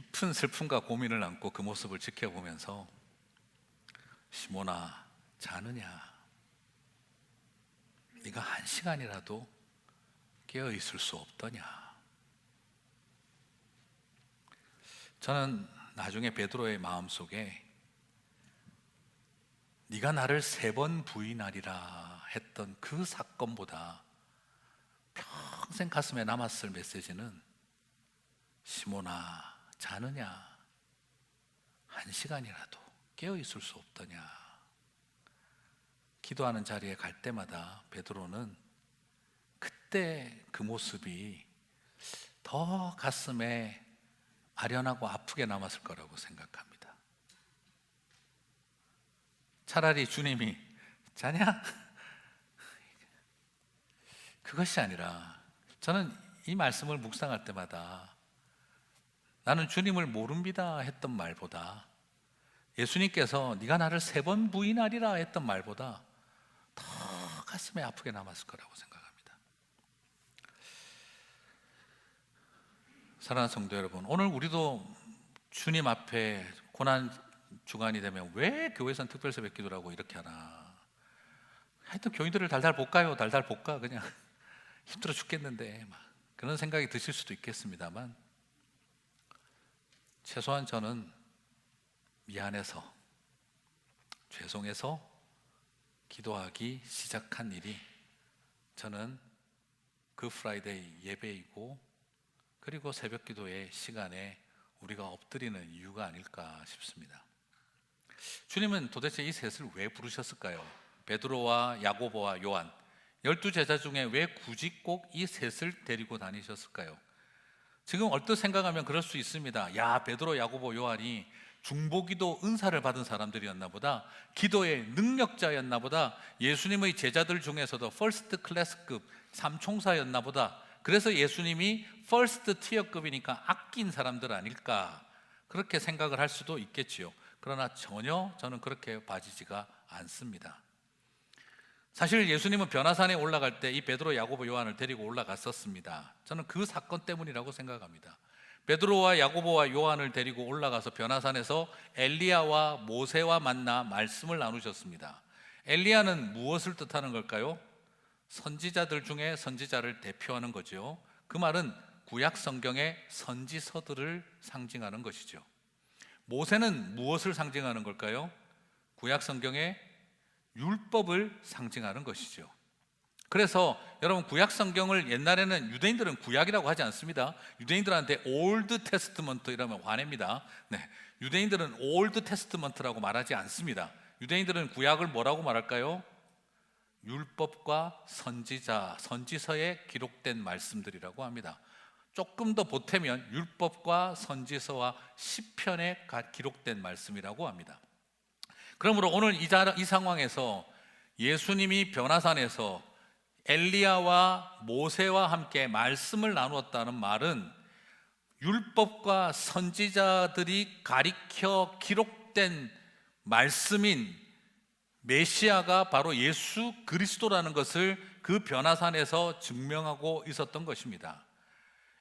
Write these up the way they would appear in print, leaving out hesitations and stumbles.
깊은 슬픔과 고민을 안고 그 모습을 지켜보면서 시몬아, 자느냐? 네가 한 시간이라도 깨어 있을 수 없더냐? 저는 나중에 베드로의 마음속에 네가 나를 3번 부인하리라 했던 그 사건보다 평생 가슴에 남았을 메시지는 시몬아, 자느냐? 한 시간이라도 깨어 있을 수 없더냐? 기도하는 자리에 갈 때마다 베드로는 그때 그 모습이 더 가슴에 아련하고 아프게 남았을 거라고 생각합니다. 차라리 주님이 자냐? 그것이 아니라 저는 이 말씀을 묵상할 때마다 나는 주님을 모릅니다 했던 말보다 예수님께서 네가 나를 3번 부인하리라 했던 말보다 더 가슴에 아프게 남았을 거라고 생각합니다. 사랑하는 성도 여러분, 오늘 우리도 주님 앞에 고난 주간이 되면 왜 교회에서는 특별 새벽 기도라고 이렇게 하나? 하여튼 교인들을 달달 볶아요. 달달 볶아. 그냥 힘들어 죽겠는데 막 그런 생각이 드실 수도 있겠습니다만 최소한 저는 미안해서 죄송해서 기도하기 시작한 일이 저는 그 프라이데이 예배이고 그리고 새벽 기도의 시간에 우리가 엎드리는 이유가 아닐까 싶습니다. 주님은 도대체 이 셋을 왜 부르셨을까요? 베드로와 야고보와 요한 12제자 중에 왜 굳이 꼭 이 셋을 데리고 다니셨을까요? 지금 얼뜻 생각하면 그럴 수 있습니다. 야, 베드로, 야고보, 요한이 중보기도 은사를 받은 사람들이었나 보다, 기도의 능력자였나 보다, 예수님의 제자들 중에서도 퍼스트 클래스급 삼총사였나 보다. 그래서 예수님이 퍼스트 티어급이니까 아낀 사람들 아닐까, 그렇게 생각을 할 수도 있겠지요. 그러나 전혀 저는 그렇게 봐지지가 않습니다. 사실 예수님은 변화산에 올라갈 때 이 베드로, 야고보, 요한을 데리고 올라갔었습니다. 저는 그 사건 때문이라고 생각합니다. 베드로와 야고보와 요한을 데리고 올라가서 변화산에서 엘리야와 모세와 만나 말씀을 나누셨습니다. 엘리야는 무엇을 뜻하는 걸까요? 선지자들 중에 선지자를 대표하는 거죠. 그 말은 구약 성경의 선지서들을 상징하는 것이죠. 모세는 무엇을 상징하는 걸까요? 구약 성경의 율법을 상징하는 것이죠. 그래서 여러분, 구약 성경을 옛날에는 유대인들은 구약이라고 하지 않습니다. 유대인들한테 올드 테스트먼트 이러면 화냅니다. 유대인들은 올드 테스트먼트라고 말하지 않습니다. 유대인들은 구약을 뭐라고 말할까요? 율법과 선지서에 기록된 말씀들이라고 합니다. 조금 더 보태면 율법과 선지서와 시편에 기록된 말씀이라고 합니다. 그러므로 오늘 이 상황에서 예수님이 변화산에서 엘리야와 모세와 함께 말씀을 나누었다는 말은 율법과 선지자들이 가리켜 기록된 말씀인 메시아가 바로 예수 그리스도라는 것을 그 변화산에서 증명하고 있었던 것입니다.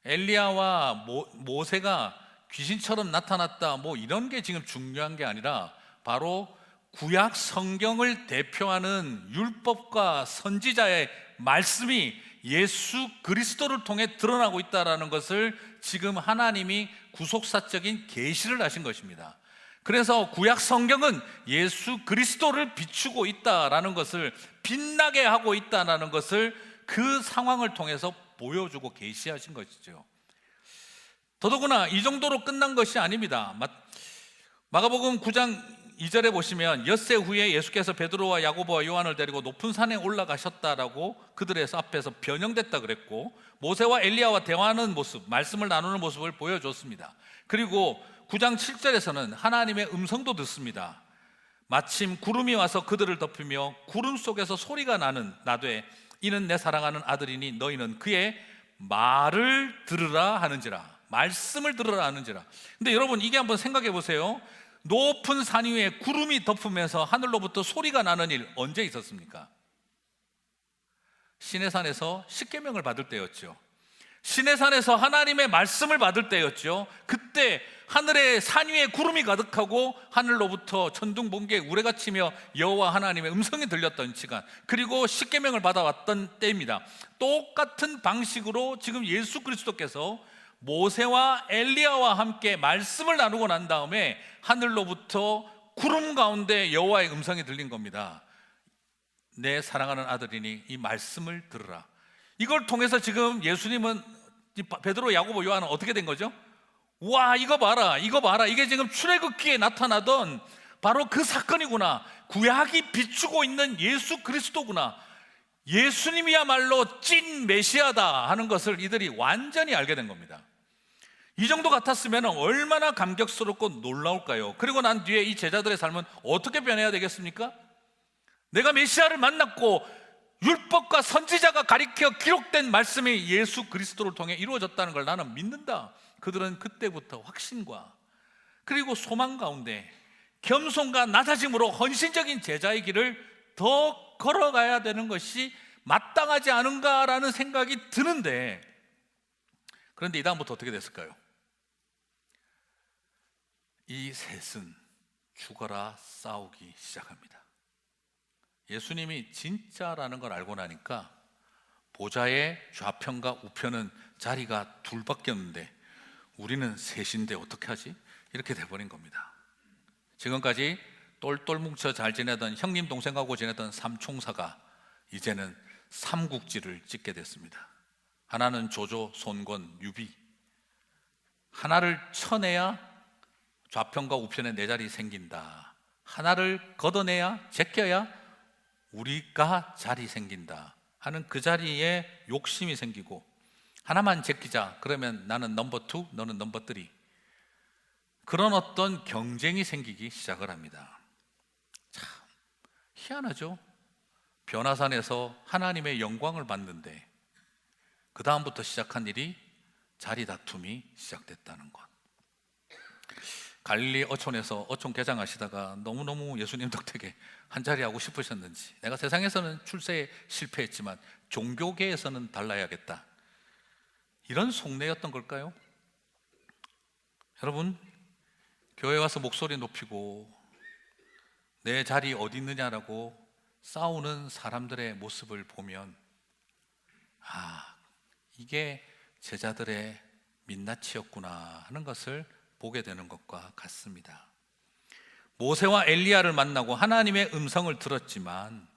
엘리야와 모세가 귀신처럼 나타났다 이런 게 지금 중요한 게 아니라 바로 구약 성경을 대표하는 율법과 선지자의 말씀이 예수 그리스도를 통해 드러나고 있다는 것을 지금 하나님이 구속사적인 계시를 하신 것입니다. 그래서 구약 성경은 예수 그리스도를 비추고 있다라는 것을, 빛나게 하고 있다는 것을 그 상황을 통해서 보여주고 계시하신 것이죠. 더더구나 이 정도로 끝난 것이 아닙니다. 마가복음 9장 2절에 보시면 엿새 후에 예수께서 베드로와 야고보와 요한을 데리고 높은 산에 올라가셨다라고 그들의 앞에서 변형됐다 그랬고, 모세와 엘리야와 대화하는 모습, 말씀을 나누는 모습을 보여줬습니다. 그리고 9장 7절에서는 하나님의 음성도 듣습니다. 마침 구름이 와서 그들을 덮으며 구름 속에서 소리가 나되 이는 내 사랑하는 아들이니 너희는 그의 말을 들으라 하는지라, 말씀을 들으라 하는지라. 근데 여러분, 이게 한번 생각해 보세요. 높은 산 위에 구름이 덮으면서 하늘로부터 소리가 나는 일 언제 있었습니까? 시내산에서 십계명을 받을 때였죠. 시내산에서 하나님의 말씀을 받을 때였죠. 그때 하늘에 산 위에 구름이 가득하고 하늘로부터 천둥 번개 우레가 치며 여호와 하나님의 음성이 들렸던 시간, 그리고 십계명을 받아왔던 때입니다. 똑같은 방식으로 지금 예수 그리스도께서 모세와 엘리야와 함께 말씀을 나누고 난 다음에 하늘로부터 구름 가운데 여호와의 음성이 들린 겁니다. 내 사랑하는 아들이니 이 말씀을 들으라. 이걸 통해서 지금 예수님은, 베드로, 야고보, 요한은 어떻게 된 거죠? 와, 이거 봐라, 이거 봐라, 이게 지금 출애굽기에 나타나던 바로 그 사건이구나. 구약이 비추고 있는 예수 그리스도구나. 예수님이야말로 찐 메시아다 하는 것을 이들이 완전히 알게 된 겁니다. 이 정도 같았으면 얼마나 감격스럽고 놀라울까요? 그리고 난 뒤에 이 제자들의 삶은 어떻게 변해야 되겠습니까? 내가 메시아를 만났고 율법과 선지자가 가리켜 기록된 말씀이 예수 그리스도를 통해 이루어졌다는 걸 나는 믿는다. 그들은 그때부터 확신과 그리고 소망 가운데 겸손과 낮아짐으로 헌신적인 제자의 길을 더 걸어가야 되는 것이 마땅하지 않은가라는 생각이 드는데, 그런데 이 다음부터 어떻게 됐을까요? 이 셋은 죽어라 싸우기 시작합니다. 예수님이 진짜라는 걸 알고 나니까 보좌의 좌편과 우편은 자리가 둘밖에 없는데 우리는 셋인데 어떻게 하지? 이렇게 돼버린 겁니다. 지금까지 똘똘 뭉쳐 잘 지내던 형님 동생하고 지내던 삼총사가 이제는 삼국지를 찍게 됐습니다. 하나는 조조, 손권, 유비. 하나를 쳐내야 좌편과 우편에 내 자리 생긴다. 하나를 걷어내야, 제껴야 우리가 자리 생긴다 하는 그 자리에 욕심이 생기고, 하나만 제끼자 그러면 나는 넘버 2, 너는 넘버 3, 그런 어떤 경쟁이 생기기 시작을 합니다. 참 희한하죠? 변화산에서 하나님의 영광을 받는데 그 다음부터 시작한 일이 자리 다툼이 시작됐다는 것. 갈릴리 어촌에서 어촌 개장하시다가 너무너무 예수님 덕택에 한자리 하고 싶으셨는지, 내가 세상에서는 출세에 실패했지만 종교계에서는 달라야겠다, 이런 속내였던 걸까요? 여러분, 교회 와서 목소리 높이고 내 자리 어디 있느냐라고 싸우는 사람들의 모습을 보면 이게 제자들의 민낯이었구나 하는 것을 보게 되는 것과 같습니다. 모세와 엘리야를 만나고 하나님의 음성을 들었지만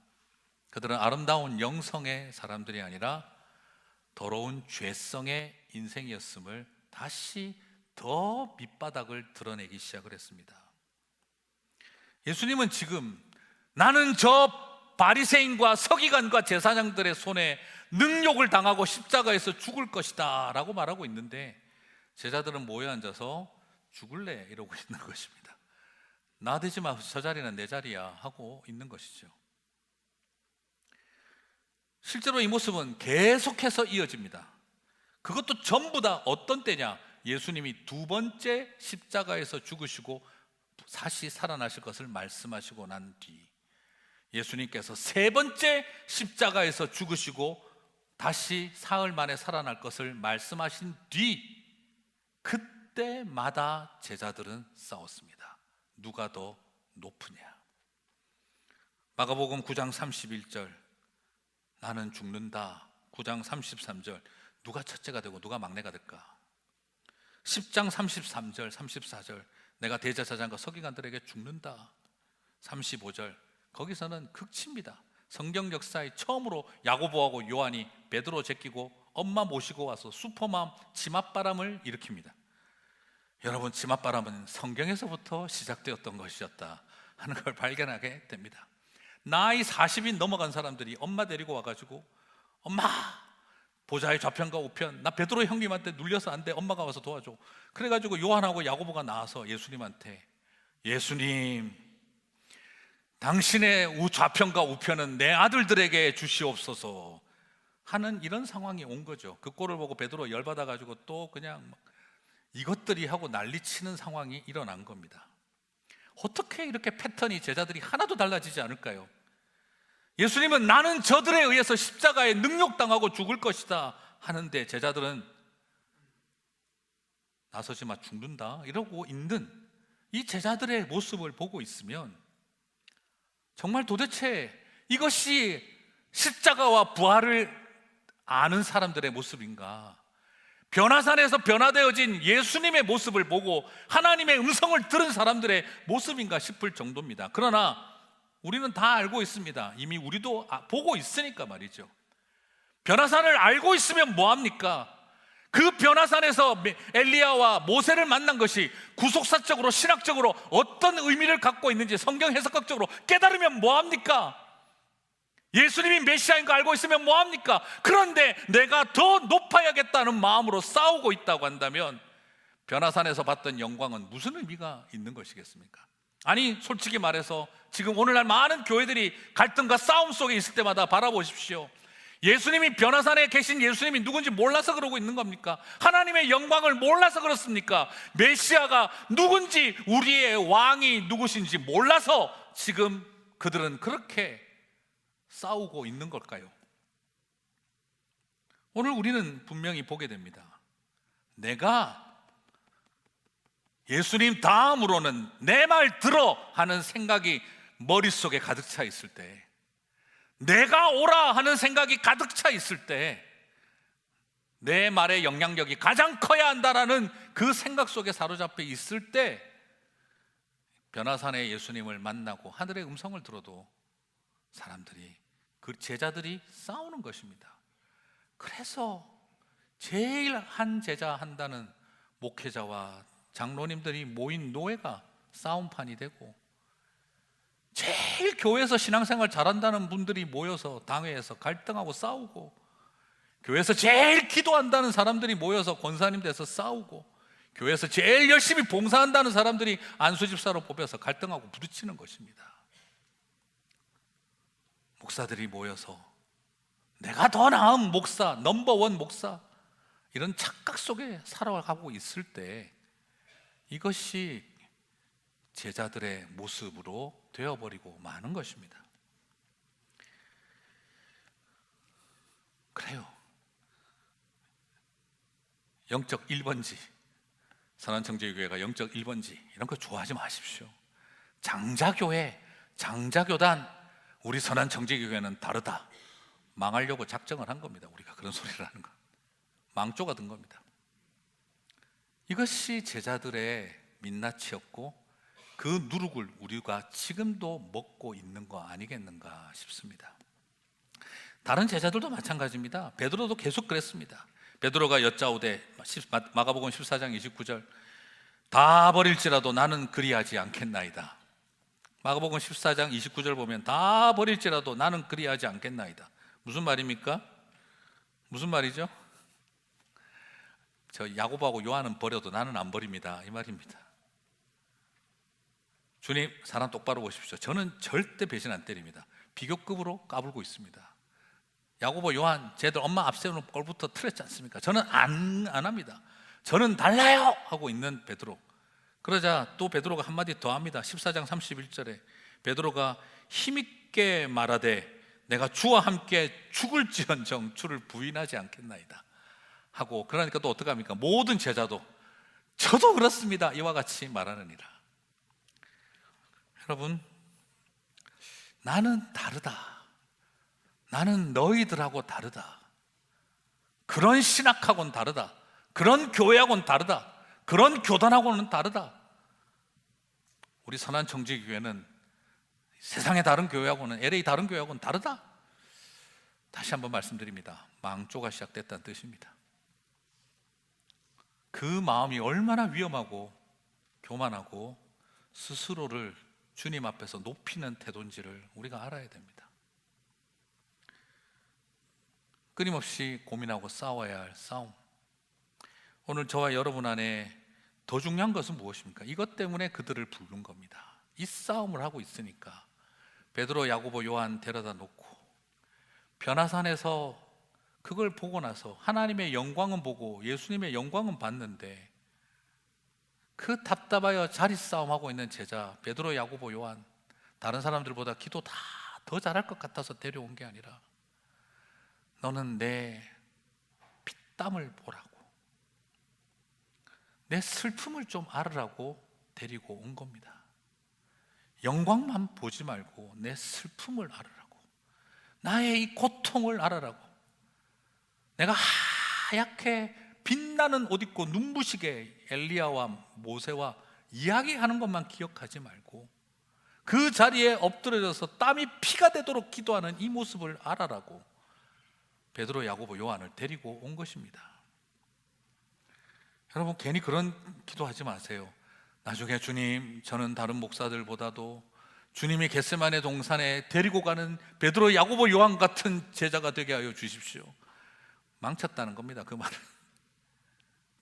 그들은 아름다운 영성의 사람들이 아니라 더러운 죄성의 인생이었음을 다시 더 밑바닥을 드러내기 시작을 했습니다. 예수님은 지금 나는 저 바리새인과 서기관과 제사장들의 손에 능욕을 당하고 십자가에서 죽을 것이다 라고 말하고 있는데, 제자들은 모여 앉아서 죽을래 이러고 있는 것입니다. 나대지 마, 저 자리는 내 자리야 하고 있는 것이죠. 실제로 이 모습은 계속해서 이어집니다. 그것도 전부 다 어떤 때냐? 예수님이 두 번째 십자가에서 죽으시고 다시 살아나실 것을 말씀하시고 난 뒤, 예수님께서 세 번째 십자가에서 죽으시고 다시 사흘 만에 살아날 것을 말씀하신 뒤, 그때마다 제자들은 싸웠습니다. 누가 더 높으냐? 마가복음 9장 31절 나는 죽는다. 9장 33절 누가 첫째가 되고 누가 막내가 될까? 10장 33절 34절 내가 대제사장과 서기관들에게 죽는다. 35절 거기서는 극치입니다. 성경 역사에 처음으로 야고보하고 요한이 베드로 제끼고 엄마 모시고 와서 슈퍼맘 치맛바람을 일으킵니다. 여러분, 치맛바람은 성경에서부터 시작되었던 것이었다 하는 걸 발견하게 됩니다. 나이 40이 넘어간 사람들이 엄마 데리고 와가지고 엄마 보좌의 좌편과 우편, 나 베드로 형님한테 눌려서 안 돼, 엄마가 와서 도와줘. 그래가지고 요한하고 야고보가 나와서 예수님한테, 예수님 당신의 좌편과 우편은 내 아들들에게 주시옵소서 하는 이런 상황이 온 거죠. 그 꼴을 보고 베드로 열받아가지고 또 그냥 막 이것들이 하고 난리치는 상황이 일어난 겁니다. 어떻게 이렇게 패턴이 제자들이 하나도 달라지지 않을까요? 예수님은 나는 저들에 의해서 십자가에 능욕당하고 죽을 것이다 하는데 제자들은 나서지 마 죽는다 이러고 있는 이 제자들의 모습을 보고 있으면 정말 도대체 이것이 십자가와 부활을 아는 사람들의 모습인가? 변화산에서 변화되어진 예수님의 모습을 보고 하나님의 음성을 들은 사람들의 모습인가 싶을 정도입니다. 그러나 우리는 다 알고 있습니다. 이미 우리도 보고 있으니까 말이죠. 변화산을 알고 있으면 뭐합니까? 그 변화산에서 엘리야와 모세를 만난 것이 구속사적으로 신학적으로 어떤 의미를 갖고 있는지 성경 해석학적으로 깨달으면 뭐합니까? 예수님이 메시아인 거 알고 있으면 뭐합니까? 그런데 내가 더 높아야겠다는 마음으로 싸우고 있다고 한다면 변화산에서 봤던 영광은 무슨 의미가 있는 것이겠습니까? 아니, 솔직히 말해서 지금 오늘날 많은 교회들이 갈등과 싸움 속에 있을 때마다 바라보십시오. 예수님이 변화산에 계신 예수님이 누군지 몰라서 그러고 있는 겁니까? 하나님의 영광을 몰라서 그렇습니까? 메시아가 누군지, 우리의 왕이 누구신지 몰라서 지금 그들은 그렇게 싸우고 있는 걸까요? 오늘 우리는 분명히 보게 됩니다. 내가 예수님 다음으로는 내 말 들어 하는 생각이 머릿속에 가득 차 있을 때, 내가 오라 하는 생각이 가득 차 있을 때, 내 말의 영향력이 가장 커야 한다라는 그 생각 속에 사로잡혀 있을 때 변화산의 예수님을 만나고 하늘의 음성을 들어도 사람들이, 그 제자들이 싸우는 것입니다. 그래서 제일 한 제자 한다는 목회자와 장로님들이 모인 노회가 싸움판이 되고, 제일 교회에서 신앙생활 잘한다는 분들이 모여서 당회에서 갈등하고 싸우고, 교회에서 제일 기도한다는 사람들이 모여서 권사님 돼서 싸우고, 교회에서 제일 열심히 봉사한다는 사람들이 안수집사로 뽑혀서 갈등하고 부딪히는 것입니다. 목사들이 모여서 내가 더 나은 목사, 넘버원 목사, 이런 착각 속에 살아가고 있을 때 이것이 제자들의 모습으로 되어버리고 마는 것입니다. 그래요. 영적 1번지, 선한청지교회가 영적 1번지 이런 거 좋아하지 마십시오. 장자교회, 장자교단, 우리 선한청지교회는 다르다, 망하려고 작정을 한 겁니다. 우리가 그런 소리를 하는 거, 망조가 든 겁니다. 이것이 제자들의 민낯이었고 그 누룩을 우리가 지금도 먹고 있는 거 아니겠는가 싶습니다. 다른 제자들도 마찬가지입니다. 베드로도 계속 그랬습니다. 베드로가 여짜오되, 마가복음 14장 29절, 다 버릴지라도 나는 그리하지 않겠나이다. 마가복음 14장 29절 보면 다 버릴지라도 나는 그리하지 않겠나이다. 무슨 말입니까? 무슨 말이죠? 저 야고보하고 요한은 버려도 나는 안 버립니다, 이 말입니다. 주님, 사람 똑바로 보십시오. 저는 절대 배신 안 때립니다. 비교급으로 까불고 있습니다. 야고보, 요한, 쟤들 엄마 앞세우는 꼴부터 틀렸지 않습니까? 저는 안 합니다. 저는 달라요 하고 있는 베드로. 그러자 또 베드로가 한마디 더 합니다. 14장 31절에 베드로가 힘있게 말하되 내가 주와 함께 죽을지언정 주를 부인하지 않겠나이다 하고, 그러니까 또 어떡합니까? 모든 제자도 저도 그렇습니다 이와 같이 말하느니라. 여러분, 나는 다르다, 나는 너희들하고 다르다, 그런 신학하고는 다르다, 그런 교회하고는 다르다, 그런 교단하고는 다르다. 우리 선한청지교회는 세상의 다른 교회하고는, LA 다른 교회하고는 다르다. 다시 한번 말씀드립니다. 망조가 시작됐다는 뜻입니다. 그 마음이 얼마나 위험하고 교만하고 스스로를 주님 앞에서 높이는 태도인지를 우리가 알아야 됩니다. 끊임없이 고민하고 싸워야 할 싸움. 오늘 저와 여러분 안에 더 중요한 것은 무엇입니까? 이것 때문에 그들을 부른 겁니다. 이 싸움을 하고 있으니까 베드로, 야고보, 요한 데려다 놓고 변화산에서 그걸 보고 나서 하나님의 영광은 보고 예수님의 영광은 봤는데 그 답답하여 자리 싸움하고 있는 제자 베드로, 야고보, 요한, 다른 사람들보다 기도 다 더 잘할 것 같아서 데려온 게 아니라 너는 내 피땀을 보라고, 내 슬픔을 좀 알으라고 데리고 온 겁니다. 영광만 보지 말고 내 슬픔을 알으라고, 나의 이 고통을 알아라고. 내가 하얗게 빛나는 옷 입고 눈부시게 엘리야와 모세와 이야기하는 것만 기억하지 말고 그 자리에 엎드려져서 땀이 피가 되도록 기도하는 이 모습을 알아라고 베드로, 야고보, 요한을 데리고 온 것입니다. 여러분, 괜히 그런 기도하지 마세요. 나중에 주님, 저는 다른 목사들보다도 주님이 겟세마네 동산에 데리고 가는 베드로, 야고보, 요한 같은 제자가 되게 하여 주십시오. 망쳤다는 겁니다. 그 말은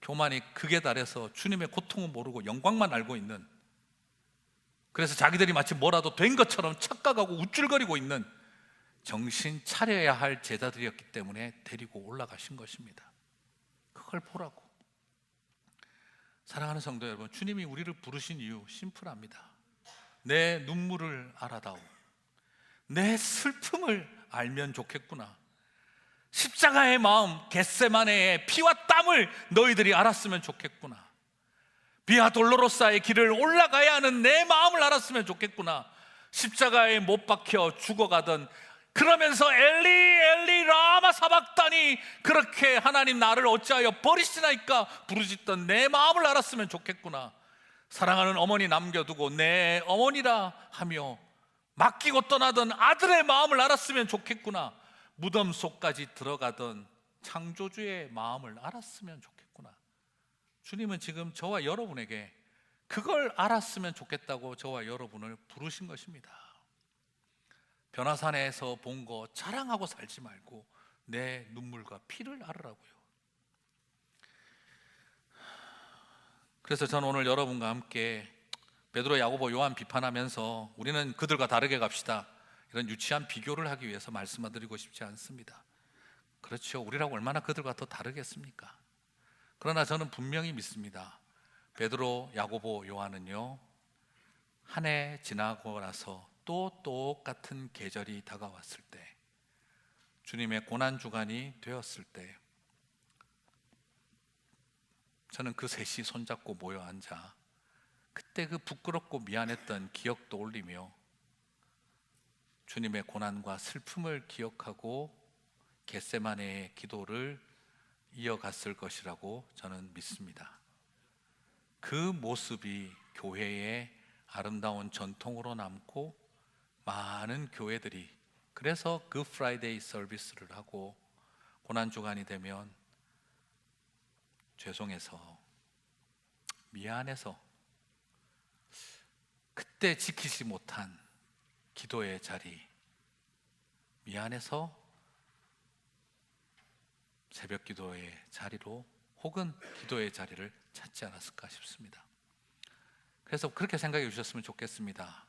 교만이 극에 달해서 주님의 고통은 모르고 영광만 알고 있는, 그래서 자기들이 마치 뭐라도 된 것처럼 착각하고 우쭐거리고 있는 정신 차려야 할 제자들이었기 때문에 데리고 올라가신 것입니다. 그걸 보라고. 사랑하는 성도 여러분, 주님이 우리를 부르신 이유 심플합니다. 내 눈물을 알아다오. 내 슬픔을 알면 좋겠구나. 십자가의 마음, 겟세마네의 피와 땀을 너희들이 알았으면 좋겠구나. 비아 돌로로사의 길을 올라가야 하는 내 마음을 알았으면 좋겠구나. 십자가에 못 박혀 죽어가던, 그러면서 엘리 엘리 라마 사박다니, 그렇게 하나님 나를 어찌하여 버리시나이까 부르짖던 내 마음을 알았으면 좋겠구나. 사랑하는 어머니 남겨두고 내 어머니라 하며 맡기고 떠나던 아들의 마음을 알았으면 좋겠구나. 무덤 속까지 들어가던 창조주의 마음을 알았으면 좋겠구나. 주님은 지금 저와 여러분에게 그걸 알았으면 좋겠다고 저와 여러분을 부르신 것입니다. 변화산에서 본 거 자랑하고 살지 말고 내 눈물과 피를 알으라고요. 그래서 저는 오늘 여러분과 함께 베드로, 야고보, 요한 비판하면서 우리는 그들과 다르게 갑시다, 이런 유치한 비교를 하기 위해서 말씀드리고 싶지 않습니다. 그렇죠, 우리라고 얼마나 그들과 더 다르겠습니까? 그러나 저는 분명히 믿습니다. 베드로, 야고보, 요한은요, 한 해 지나고 나서 또 똑같은 계절이 다가왔을 때, 주님의 고난주간이 되었을 때, 저는 그 셋이 손잡고 모여 앉아 그때 그 부끄럽고 미안했던 기억도 올리며 주님의 고난과 슬픔을 기억하고 겟세마네의 기도를 이어갔을 것이라고 저는 믿습니다. 그 모습이 교회의 아름다운 전통으로 남고 많은 교회들이 그래서 그 프라이데이 서비스를 하고 고난주간이 되면 죄송해서, 미안해서, 그때 지키지 못한 기도의 자리, 미안해서 새벽 기도의 자리로 혹은 기도의 자리를 찾지 않았을까 싶습니다. 그래서 그렇게 생각해 주셨으면 좋겠습니다.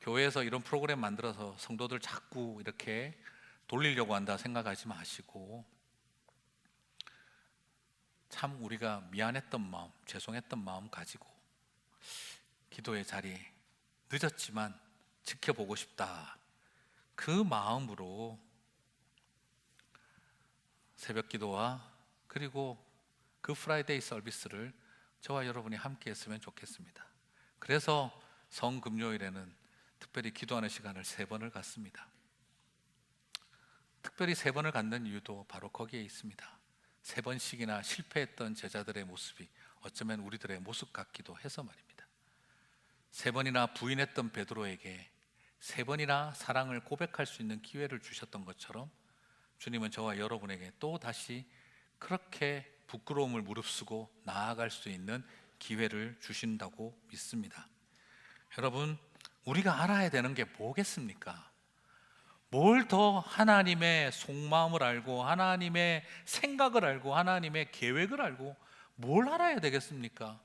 교회에서 이런 프로그램 만들어서 성도들 자꾸 이렇게 돌리려고 한다 생각하지 마시고, 참 우리가 미안했던 마음, 죄송했던 마음 가지고 기도의 자리, 늦었지만 지켜보고 싶다, 그 마음으로 새벽 기도와 그리고 그 프라이데이 서비스를 저와 여러분이 함께 했으면 좋겠습니다. 그래서 성금요일에는 특별히 기도하는 시간을 3번을 갖습니다. 특별히 3번을 갖는 이유도 바로 거기에 있습니다. 3번씩이나 실패했던 제자들의 모습이 어쩌면 우리들의 모습 같기도 해서 말입니다. 3번이나 부인했던 베드로에게 3번이나 사랑을 고백할 수 있는 기회를 주셨던 것처럼 주님은 저와 여러분에게 또 다시 그렇게 부끄러움을 무릅쓰고 나아갈 수 있는 기회를 주신다고 믿습니다. 여러분, 우리가 알아야 되는 게 뭐겠습니까? 뭘 더 하나님의 속마음을 알고 하나님의 생각을 알고 하나님의 계획을 알고 뭘 알아야 되겠습니까?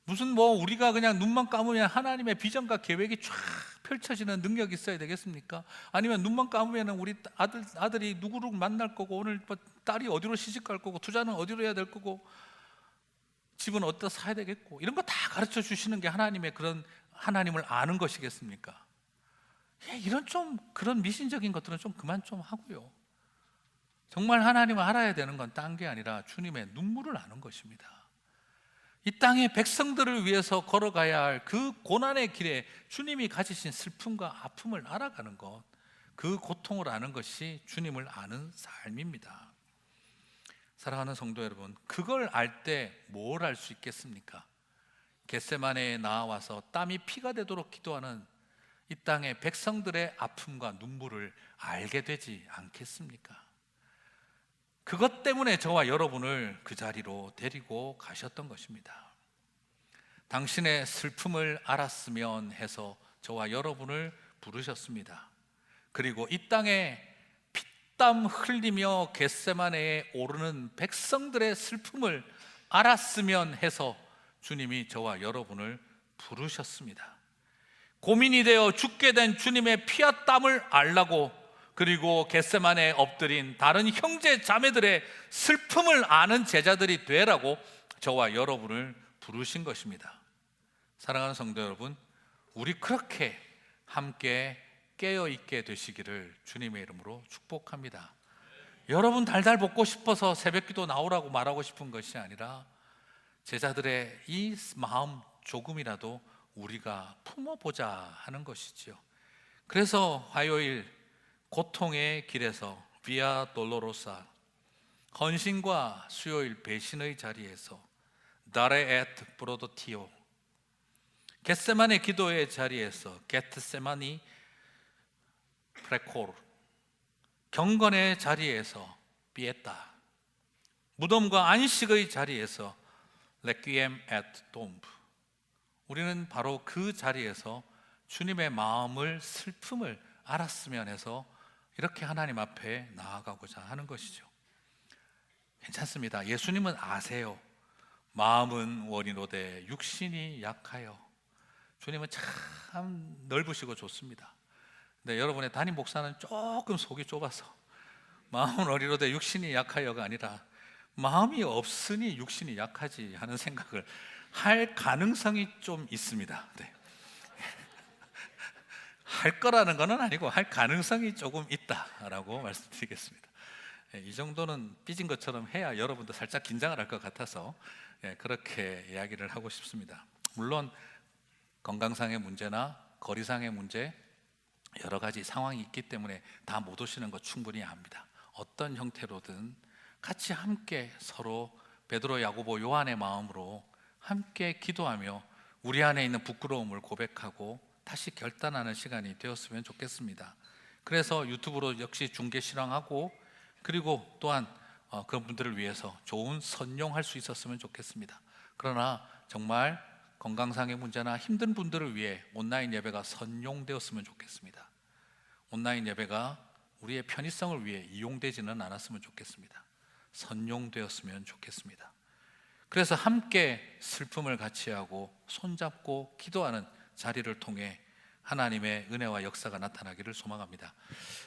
무슨 우리가 그냥 눈만 감으면 하나님의 비전과 계획이 쫙 펼쳐지는 능력이 있어야 되겠습니까? 아니면 눈만 감으면 우리 아들이 누구를 만날 거고 오늘 딸이 어디로 시집 갈 거고 투자는 어디로 해야 될 거고 집은 어디다 사야 되겠고 이런 거 다 가르쳐 주시는 게 하나님의 그런 하나님을 아는 것이겠습니까? 그런 미신적인 것들은 좀 그만 좀 하고요. 정말 하나님을 알아야 되는 건 딴 게 아니라 주님의 눈물을 아는 것입니다. 이 땅의 백성들을 위해서 걸어가야 할 그 고난의 길에 주님이 가지신 슬픔과 아픔을 알아가는 것, 그 고통을 아는 것이 주님을 아는 삶입니다. 사랑하는 성도 여러분, 그걸 알 때 뭘 알 수 있겠습니까? 겟세마네에 나와서 땀이 피가 되도록 기도하는 이 땅의 백성들의 아픔과 눈물을 알게 되지 않겠습니까? 그것 때문에 저와 여러분을 그 자리로 데리고 가셨던 것입니다. 당신의 슬픔을 알았으면 해서 저와 여러분을 부르셨습니다. 그리고 이 땅에 피땀 흘리며 겟세마네에 오르는 백성들의 슬픔을 알았으면 해서 주님이 저와 여러분을 부르셨습니다. 고민이 되어 죽게 된 주님의 피와 땀을 알라고, 그리고 겟세마네에 엎드린 다른 형제 자매들의 슬픔을 아는 제자들이 되라고 저와 여러분을 부르신 것입니다. 사랑하는 성도 여러분, 우리 그렇게 함께 깨어있게 되시기를 주님의 이름으로 축복합니다. 여러분 달달 볶고 싶어서 새벽기도 나오라고 말하고 싶은 것이 아니라 제자들의 이 마음 조금이라도 우리가 품어보자 하는 것이지요. 그래서 화요일 고통의 길에서 비아 돌로로사, 헌신과 수요일 배신의 자리에서 다레 에트 브로도티오, 겟세마네 기도의 자리에서 게트세마니 프레코르, 경건의 자리에서 비에타, 무덤과 안식의 자리에서 레퀴엠 에트 돔브, 우리는 바로 그 자리에서 주님의 마음을, 슬픔을 알았으면 해서 이렇게 하나님 앞에 나아가고자 하는 것이죠. 괜찮습니다. 예수님은 아세요. 마음은 원이로되 육신이 약하여. 주님은 참 넓으시고 좋습니다. 근데 여러분의 담임 목사는 조금 속이 좁아서 마음은 원이로되 육신이 약하여가 아니라 마음이 없으니 육신이 약하지 하는 생각을 할 가능성이 좀 있습니다. 네. 할 거라는 건 아니고 할 가능성이 조금 있다라고 말씀드리겠습니다. 이 정도는 삐진 것처럼 해야 여러분도 살짝 긴장을 할 것 같아서 그렇게 이야기를 하고 싶습니다. 물론 건강상의 문제나 거리상의 문제, 여러 가지 상황이 있기 때문에 다 못 오시는 거 충분히 압니다. 어떤 형태로든 같이 함께 서로 베드로, 야고보, 요한의 마음으로 함께 기도하며 우리 안에 있는 부끄러움을 고백하고 다시 결단하는 시간이 되었으면 좋겠습니다. 그래서 유튜브로 역시 중계 실황하고, 그리고 또한 그런 분들을 위해서 좋은 선용할 수 있었으면 좋겠습니다. 그러나 정말 건강상의 문제나 힘든 분들을 위해 온라인 예배가 선용되었으면 좋겠습니다. 온라인 예배가 우리의 편의성을 위해 이용되지는 않았으면 좋겠습니다. 선용되었으면 좋겠습니다. 그래서 함께 슬픔을 같이 하고 손잡고 기도하는 자리를 통해 하나님의 은혜와 역사가 나타나기를 소망합니다.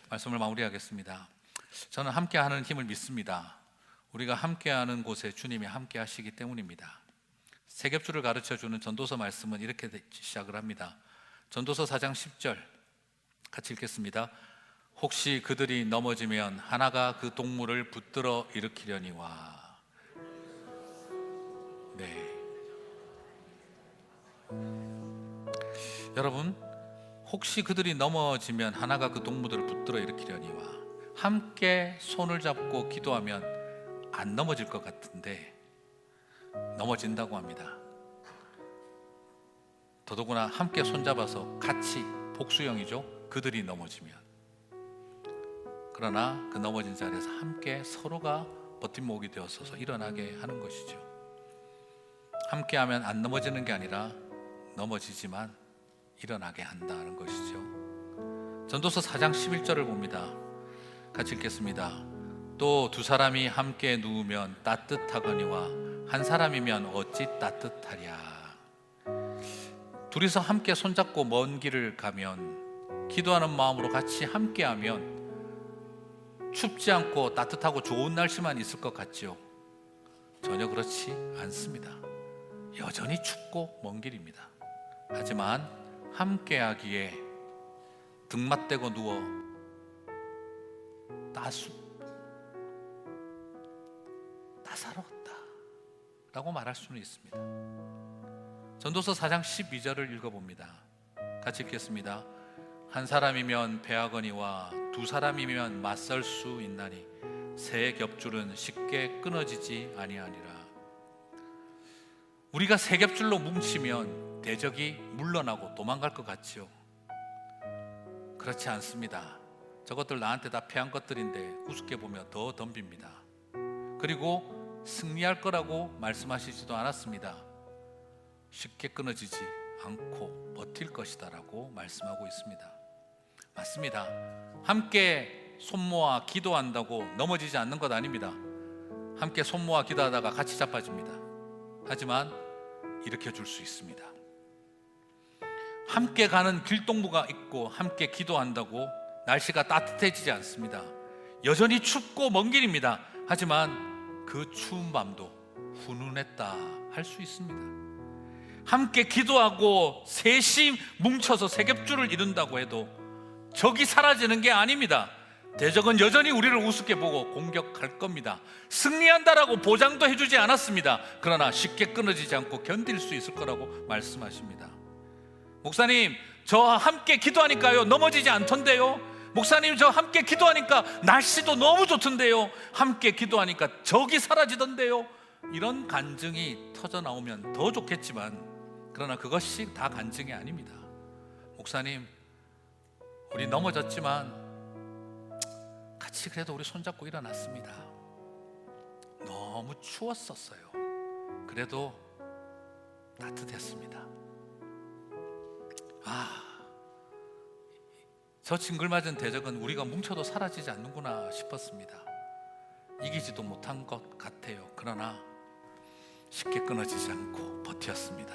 말씀을 마무리하겠습니다. 저는 함께하는 힘을 믿습니다. 우리가 함께하는 곳에 주님이 함께 하시기 때문입니다. 세 겹줄을 가르쳐주는 전도서 말씀은 이렇게 시작을 합니다. 전도서 4장 10절 같이 읽겠습니다. 혹시 그들이 넘어지면 하나가 그 동물을 붙들어 일으키려니와. 네. 여러분, 혹시 그들이 넘어지면 하나가 그 동물들을 붙들어 일으키려니와. 함께 손을 잡고 기도하면 안 넘어질 것 같은데 넘어진다고 합니다. 더더구나 함께 손잡아서 같이, 복수형이죠. 그들이 넘어지면. 그러나 그 넘어진 자리에서 함께 서로가 버팀목이 되어서 일어나게 하는 것이죠. 함께하면 안 넘어지는 게 아니라 넘어지지만 일어나게 한다는 것이죠. 전도서 4장 11절을 봅니다. 같이 읽겠습니다. 또 두 사람이 함께 누우면 따뜻하거니와 한 사람이면 어찌 따뜻하랴. 둘이서 함께 손잡고 먼 길을 가면, 기도하는 마음으로 같이 함께하면 춥지 않고 따뜻하고 좋은 날씨만 있을 것 같지요? 전혀 그렇지 않습니다. 여전히 춥고 먼 길입니다. 하지만 함께하기에 등맞대고 누워 따숩다, 따사롭다, 라고 말할 수는 있습니다. 전도서 4장 12절을 읽어봅니다. 같이 읽겠습니다. 한 사람이면 배하거니와 두 사람이면 맞설 수 있나니 새 겹줄은 쉽게 끊어지지 아니하니라. 우리가 새 겹줄로 뭉치면 대적이 물러나고 도망갈 것 같죠? 그렇지 않습니다. 저것들 나한테 다 패한 것들인데 우습게 보며 더 덤빕니다. 그리고 승리할 거라고 말씀하시지도 않았습니다. 쉽게 끊어지지 않고 버틸 것이다 라고 말씀하고 있습니다. 맞습니다. 함께 손 모아 기도한다고 넘어지지 않는 것 아닙니다. 함께 손 모아 기도하다가 같이 자빠집니다. 하지만 일으켜 줄 수 있습니다. 함께 가는 길동무가 있고 함께 기도한다고 날씨가 따뜻해지지 않습니다. 여전히 춥고 먼 길입니다. 하지만 그 추운 밤도 훈훈했다 할 수 있습니다. 함께 기도하고 셋이 뭉쳐서 세 겹줄을 이룬다고 해도 적이 사라지는 게 아닙니다. 대적은 여전히 우리를 우습게 보고 공격할 겁니다. 승리한다라고 보장도 해주지 않았습니다. 그러나 쉽게 끊어지지 않고 견딜 수 있을 거라고 말씀하십니다. 목사님, 저 함께 기도하니까요 넘어지지 않던데요. 목사님, 저 함께 기도하니까 날씨도 너무 좋던데요. 함께 기도하니까 적이 사라지던데요. 이런 간증이 터져 나오면 더 좋겠지만, 그러나 그것이 다 간증이 아닙니다. 목사님, 우리 넘어졌지만 같이 그래도 우리 손잡고 일어났습니다. 너무 추웠었어요. 그래도 따뜻했습니다. 저 징글맞은 대적은 우리가 뭉쳐도 사라지지 않는구나 싶었습니다. 이기지도 못한 것 같아요. 그러나 쉽게 끊어지지 않고 버텼습니다.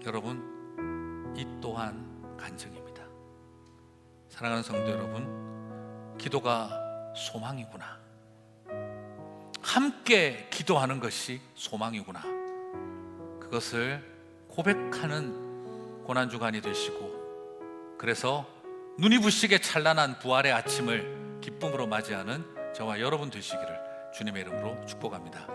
여러분, 이 또한 간증입니다. 사랑하는 성도 여러분, 기도가 소망이구나, 함께 기도하는 것이 소망이구나, 그것을 고백하는 고난주간이 되시고, 그래서 눈이 부시게 찬란한 부활의 아침을 기쁨으로 맞이하는 저와 여러분 되시기를 주님의 이름으로 축복합니다.